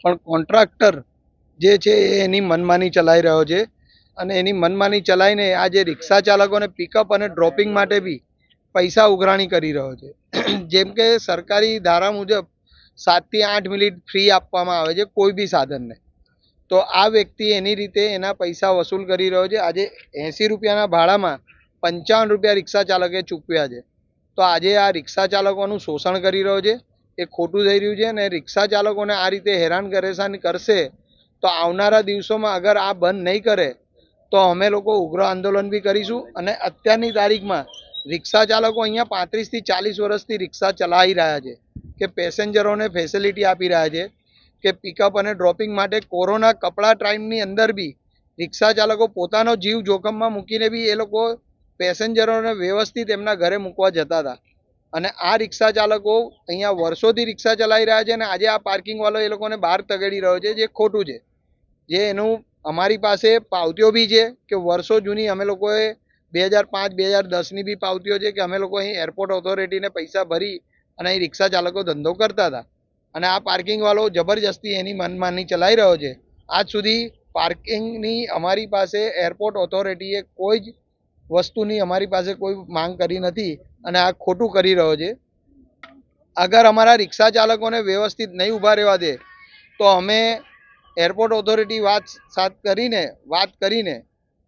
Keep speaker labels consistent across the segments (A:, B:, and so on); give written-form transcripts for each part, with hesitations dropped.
A: પણ કોન્ટ્રાક્ટર જે છે એ એની મનમાની ચલાવી રહ્યો છે અને એની મનમાની ચલાવીને આ જે રિક્ષા ચાલકોને પિકઅપ અને ડ્રોપિંગ માટે બી પૈસા ઉઘરાણી કરી રહ્યો છે. જેમ કે સરકારી ધારા મુજબ 7 થી 8 મિનિટ ફ્રી આપવામાં આવે છે કોઈ બી સાધનને. તો આ વ્યક્તિ એની રીતે એના પૈસા વસૂલ કરી રહ્યો છે. આજે 80 રૂપિયાના ભાડામાં 55 રૂપિયા રિક્ષા ચાલકે ચૂકવ્યા છે. તો આજે આ રિક્ષા ચાલકોનું શોષણ કરી રહ્યો છે, એ ખોટું થઈ રહ્યું છે. અને રિક્ષા ચાલકોને આ રીતે હેરાન પરેશાન કરશે તો આવનારા દિવસોમાં અગર આ બંધ નહીં કરે તો અમે લોકો ઉગ્ર આંદોલન બી કરીશું. અને અત્યારની તારીખમાં રિક્ષા ચાલકો અહીંયા 35 થી 40 વર્ષથી રિક્ષા ચલાવી રહ્યા છે કે પેસેન્જરોને ફેસિલિટી આપી રહ્યા છે કે પિકઅપ અને ડ્રોપિંગ માટે કોરોના કપડા ટાઈમની અંદર બી રિક્ષા ચાલકો પોતાનો જીવ જોખમમાં મૂકીને બી એ લોકો પેસેન્જરોને વ્યવસ્થિત એમના ઘરે મૂકવા જતા હતા. અને આ રિક્ષા ચાલકો અહીંયા વર્ષોથી રિક્ષા ચલાવી રહ્યા છે અને આજે આ પાર્કિંગ વાળો એ લોકોને બહાર તગેડી રહ્યો છે, જે ખોટું છે. જે એનું અમારી પાસે પાવતીઓ બી છે કે વર્ષો જૂની અમે લોકોએ 2005-2010ની બી પાવતીઓ છે કે અમે લોકો અહીં એરપોર્ટ ઓથોરિટીને પૈસા ભરી અને અહીં રિક્ષા ચાલકો ધંધો કરતા હતા. અને આ પાર્કિંગ વાળો જબરજસ્તી એની મનમાની ચલાવી રહ્યો છે. આજ સુધી પાર્કિંગની અમારી પાસે એરપોર્ટ ઓથોરિટીએ કોઈ જ વસ્તુની અમારી પાસે કોઈ માંગ કરી નથી અને આ ખોટું કરી રહ્યો છે. અગર અમારા રિક્ષા ચાલકોને વ્યવસ્થિત નહીં ઊભા રહેવા દે તો અમે એરપોર્ટ ઓથોરિટી વાત કરીને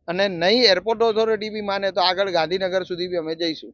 A: અને નહીં એરપોર્ટ ઓથોરિટી બી માને તો આગળ ગાંધીનગર સુધી બી અમે જઈશું.